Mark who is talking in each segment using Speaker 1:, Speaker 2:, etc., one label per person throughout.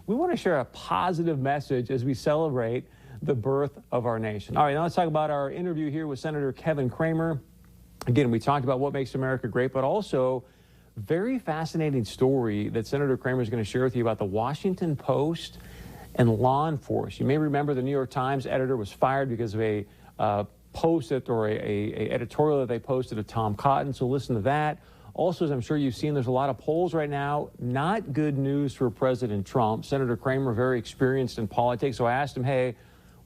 Speaker 1: we want to share a positive message as we celebrate the birth of our nation. All right, now let's talk about our interview here with Senator Kevin Cramer. Again, we talked about what makes America great, but also very fascinating story that Senator Cramer is going to share with you about the Washington Post and law enforcement. You may remember the New York Times editor was fired because of a post or a editorial that they posted of Tom Cotton. So listen to that. Also, as I'm sure you've seen, there's a lot of polls right now. Not good news for President Trump. Senator Cramer, very experienced in politics. So I asked him, hey,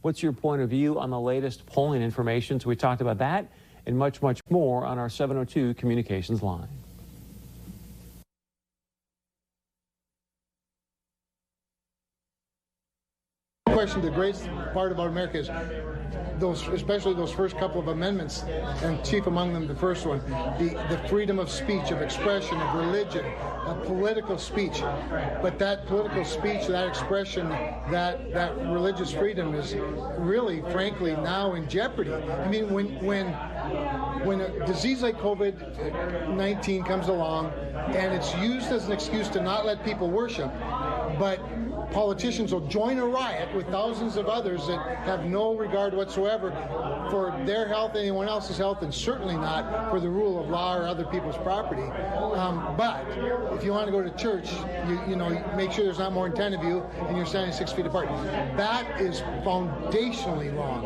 Speaker 1: what's your point of view on the latest polling information? So we talked about that and much, much more on our 702 communications line.
Speaker 2: The greatest part about America is especially those first couple of amendments, and chief among them the first one, the freedom of speech, of expression, of religion, of political speech. But that political speech, that expression, that religious freedom is really, frankly, now in jeopardy. I mean, when a disease like COVID-19 comes along and it's used as an excuse to not let people worship, but politicians will join a riot with thousands of others that have no regard whatsoever for their health, anyone else's health, and certainly not for the rule of law or other people's property. But if you want to go to church, you make sure there's not more than 10 of you and you're standing 6 feet apart. That is foundationally wrong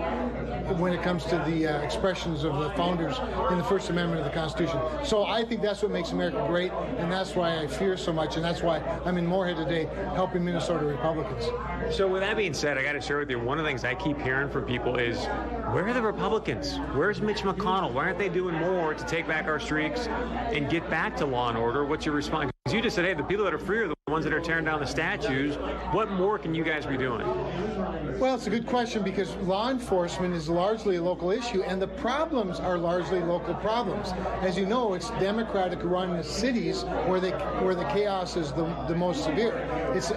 Speaker 2: when it comes to the expressions of the founders in the First Amendment of the Constitution. So I think that's what makes America great, and that's why I fear so much, and that's why I'm in Moorhead today helping Minnesota Republicans.
Speaker 1: So with that being said, I got to share with you, one of the things I keep hearing from people is, where are the Republicans? Where's Mitch McConnell? Why aren't they doing more to take back our streaks and get back to law and order? What's your response? Because you just said, hey, the people that are free are the ones that are tearing down the statues. What more can you guys be doing?
Speaker 2: Well, it's a good question, because law enforcement is largely a local issue, and the problems are largely local problems. As you know, it's Democratic run cities where the chaos is the most severe. It's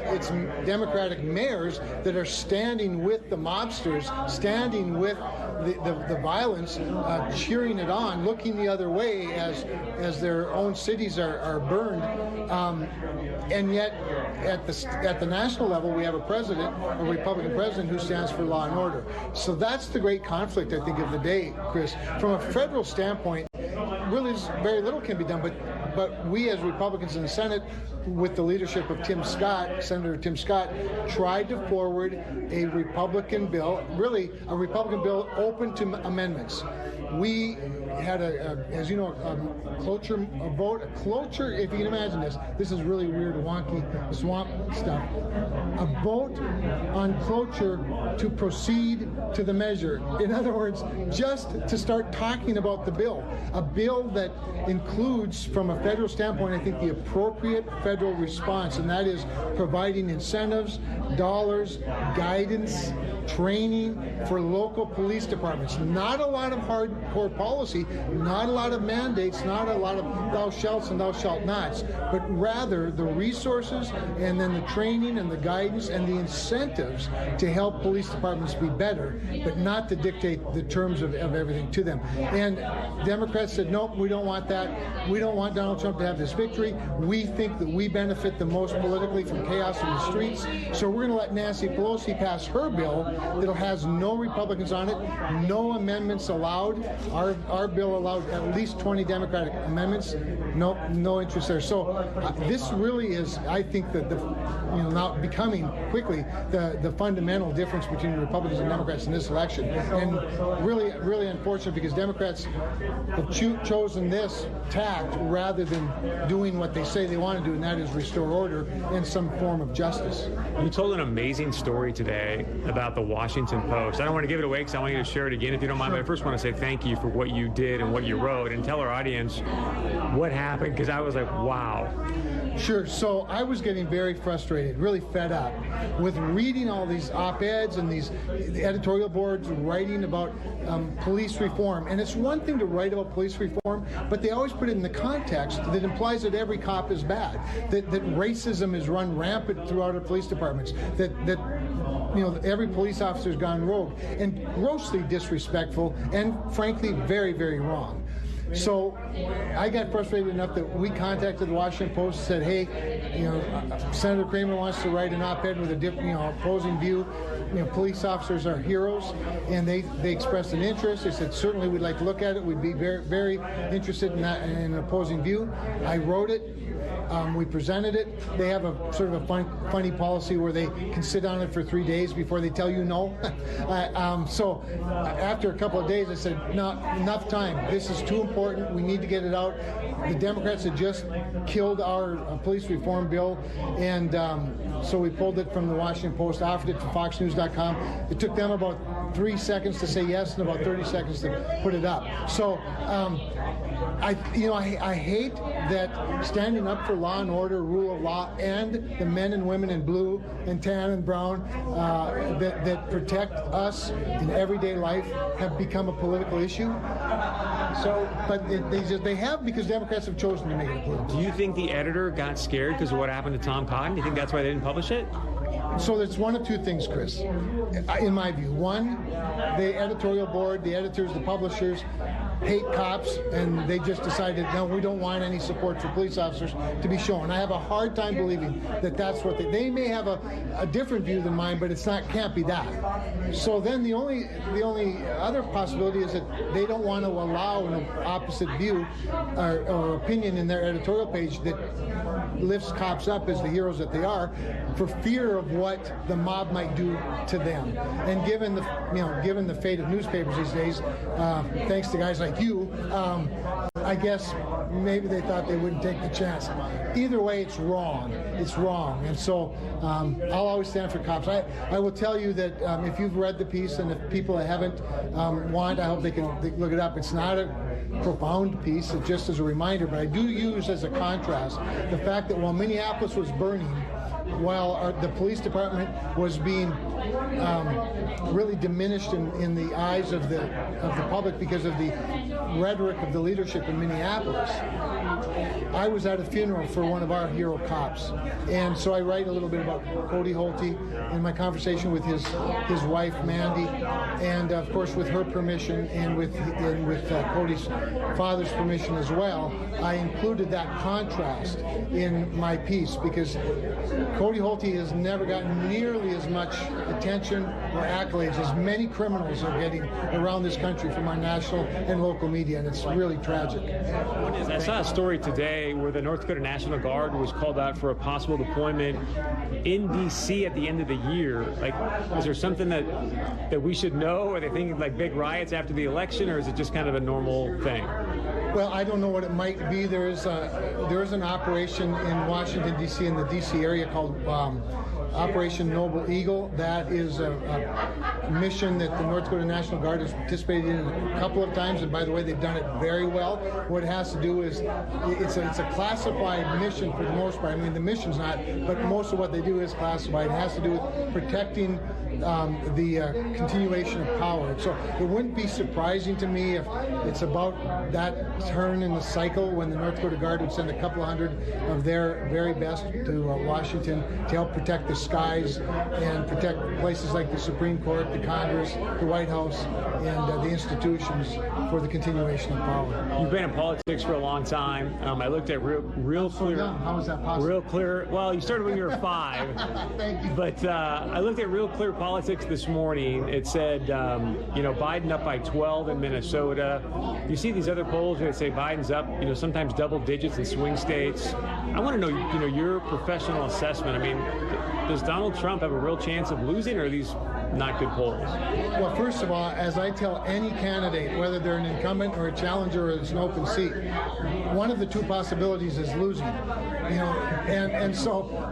Speaker 2: Democratic mayors that are standing with the mobsters, standing with the violence, cheering it on, looking the other way as their own cities are burned. And yet, at the national level, we have a president, a Republican president, who stands for law and order. So that's the great conflict, I think, of the day, Chris. From a federal standpoint, really very little can be done, but we as Republicans in the Senate, with the leadership of Senator Tim Scott, tried to forward a Republican bill, open to amendments. We had as you know, a cloture, if you can imagine this is really weird, wonky, swamp stuff. A vote on cloture to proceed to the measure. In other words, just to start talking about the bill. A bill that includes, from a federal standpoint, I think the appropriate federal response, and that is providing incentives, dollars, guidance, training for local police departments. Not a lot of hardcore policy, not a lot of mandates, not a lot of thou shalts and thou shalt nots, but rather the resources and then the training and the guidance and the incentives to help police departments be better, but not to dictate the terms of everything to them. And Democrats said, nope, we don't want that. We don't want Donald Trump to have this victory. We think that we benefit the most politically from chaos in the streets. So we're going to let Nancy Pelosi pass her bill that has no Republicans on it, no amendments allowed. Our bill allowed at least 20 Democratic amendments. No interest there. So this really is, I think, that now becoming quickly the fundamental difference between the Republicans and Democrats in this election, and really, really unfortunate, because Democrats have chosen this tact rather than doing what they say they want to do, and that is restore order and some form of justice.
Speaker 1: You told an amazing story today about the Washington Post. I don't want to give it away because I want you to share it again if you don't mind, but I first want to say thank you for what you did and what you wrote, and tell our audience what happened, because I was like, wow.
Speaker 2: Sure. So I was getting very frustrated, really fed up with reading all these op-eds and these editorial boards writing about police reform. And it's one thing to write about police reform, but they always put it in the context that implies that every cop is bad, that racism is run rampant throughout our police departments, that every police officer's gone rogue, and grossly disrespectful and frankly very, very wrong. So I got frustrated enough that we contacted the Washington Post and said, hey, Senator Cramer wants to write an op-ed with a different, opposing view. Police officers are heroes, and they expressed an interest. They said, certainly we'd like to look at it. We'd be very, very interested in that, in an opposing view. I wrote it. We presented it. They have a sort of a funny policy where they can sit on it for 3 days before they tell you no. So after a couple of days, I said, no, enough time. This is too important. We need to get it out. The Democrats had just killed our police reform bill, and so we pulled it from the Washington Post, offered it to FoxNews.com. It took them about 3 seconds to say yes and about 30 seconds to put it up. So I hate that standing up for law and order, rule of law, and the men and women in blue and tan and brown that protect us in everyday life have become a political issue. But they have, because Democrats have chosen to make it political.
Speaker 1: Do you think the editor got scared because of what happened to Tom Cotton? Do you think that's why they didn't publish it?
Speaker 2: So it's one of two things, Chris, in my view. One, the editorial board, the editors, the publishers hate cops, and they just decided, no, we don't want any support for police officers to be shown. I have a hard time believing that that's what they may have a different view than mine, but can't be that. So then the only other possibility is that they don't want to allow an opposite view or opinion in their editorial page that lifts cops up as the heroes that they are, for fear of what the mob might do to them. And given the fate of newspapers these days, thanks to guys like you, I guess maybe they thought they wouldn't take the chance. Either way, it's wrong. It's wrong. And so I'll always stand for cops. I will tell you that if you've read the piece, and if people that haven't I hope they can look it up. It's not a profound piece, it's just as a reminder, but I do use as a contrast the fact that while Minneapolis was burning, while the police department was being really diminished in the eyes of the public because of the rhetoric of the leadership in Minneapolis, I was at a funeral for one of our hero cops, and so I write a little bit about Cody Holte in my conversation with his wife Mandy, and of course with her permission and with Cody's father's permission as well. I included that contrast in my piece because Cody Holte has never gotten nearly as much attention or accolades as many criminals are getting around this country from our national and local media, and it's really tragic.
Speaker 1: I saw a story today where the North Dakota National Guard was called out for a possible deployment in D.C. at the end of the year. Like, is there something that we should know? Are they thinking like big riots after the election, or is it just kind of a normal thing?
Speaker 2: Well, I don't know what it might be. There is an operation in Washington, D.C., in the D.C. area called Operation Noble Eagle. That is a mission that the North Dakota National Guard has participated in a couple of times, and by the way, they've done it very well. What it has to do is it's a classified mission for the most part. I mean, the mission's not, but most of what they do is classified. It has to do with protecting the continuation of power. So it wouldn't be surprising to me if it's about that turn in the cycle when the North Dakota Guard would send a couple of hundred of their very best to Washington to help protect the skies and protect places like the Supreme Court, the Congress, the White House, and the institutions for the continuation of power.
Speaker 1: You've been in politics for a long time. I looked at real clear.
Speaker 2: How is that possible?
Speaker 1: Real clear. Well, you started when you were 5.
Speaker 2: Thank you.
Speaker 1: But I looked at Real Clear Politics this morning. It said, Biden up by 12 in Minnesota. You see these other polls that say Biden's up, sometimes double digits in swing states. I want to know, your professional assessment. I mean, does Donald Trump have a real chance of losing, or are these not good polls?
Speaker 2: Well, first of all, as I tell any candidate, whether they're an incumbent or a challenger or it's an open seat, one of the two possibilities is losing. And so,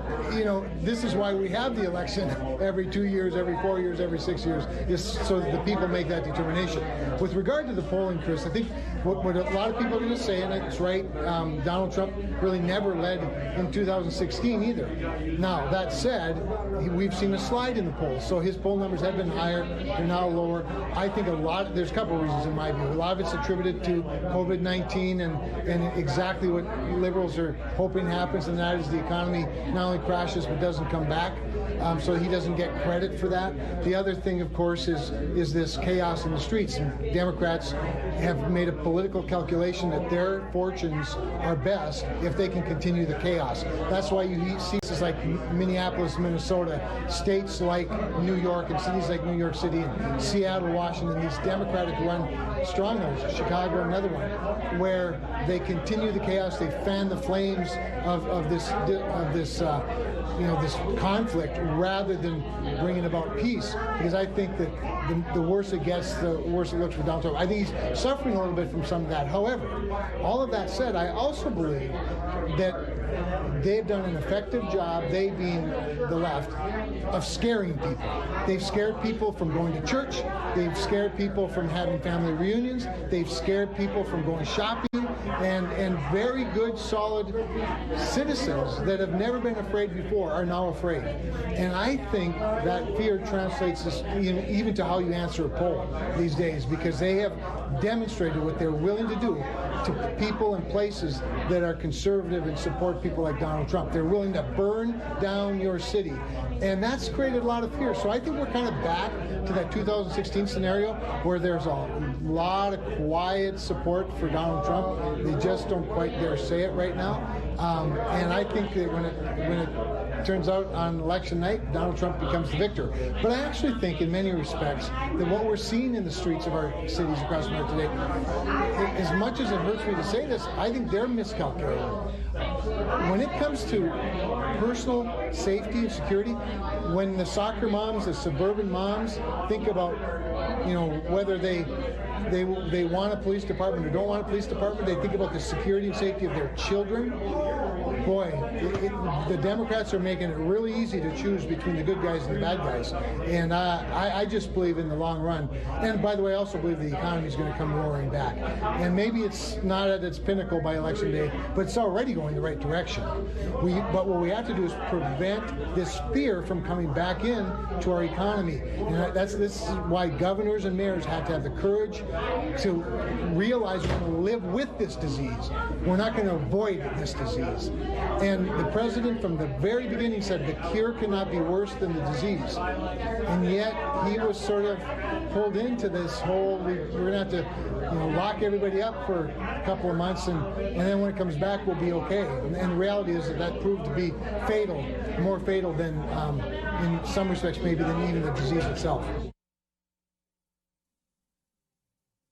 Speaker 2: this is why we have the election every 2 years, every 4 years, every 6 years, is so that the people make that determination. With regard to the polling, Chris, I think what a lot of people are going to say, and it's right, Donald Trump really never led in 2016 either. Now, that said, we've seen a slide in the polls, so his poll numbers have been higher, they're now lower. I think there's a couple of reasons in my view. A lot of it's attributed to COVID-19 and exactly what liberals are hoping happens, and that is the economy not only crashes but doesn't come back. So he doesn't get credit for that. The other thing, of course, is this chaos in the streets. And Democrats have made a political political calculation that their fortunes are best if they can continue the chaos. That's why you see places like Minneapolis, Minnesota, states like New York, and cities like New York City, and Seattle, Washington, these Democratic-run strongholds, Chicago, another one, where they continue the chaos, they fan the flames of this conflict rather than bringing about peace. Because I think that the worse it gets, the worse it looks for Donald Trump. I think he's suffering a little bit from some of that. However, all of that said, I also believe that they've done an effective job, they being the left, of scaring people. They've scared people from going to church. They've scared people from having family reunions. They've scared people from going shopping. And very good, solid citizens that have never been afraid before are now afraid. And I think that fear translates even to how you answer a poll these days, because they have demonstrated what they're willing to do to people and places that are conservative and support people like Donald Trump. They're willing to burn down your city. And that's created a lot of fear. So I think we're kind of back to that 2016 scenario where there's a lot of quiet support for Donald Trump. They just don't quite dare say it right now. And I think that when it turns out on election night, Donald Trump becomes the victor. But I actually think in many respects that what we're seeing in the streets of our cities across America today, as much as it hurts me to say this, I think they're miscalculating. When it comes to personal safety and security, when the soccer moms, the suburban moms think about, whether they want a police department or don't want a police department, they think about the security and safety of their children. Boy, the Democrats are making it really easy to choose between the good guys and the bad guys. And I just believe in the long run. And by the way, I also believe the economy is going to come roaring back. And maybe it's not at its pinnacle by election day, but it's already going the right direction. But what we have to do is prevent this fear from coming back in to our economy. And this is why governors and mayors have to have the courage to realize we're going to live with this disease. We're not going to avoid this disease. And the president from the very beginning said the cure cannot be worse than the disease. And yet he was sort of pulled into this whole, we're going to have to lock everybody up for a couple of months, and then when it comes back, we'll be okay. And the reality is that proved to be fatal, more fatal than, in some respects, maybe than even the disease itself.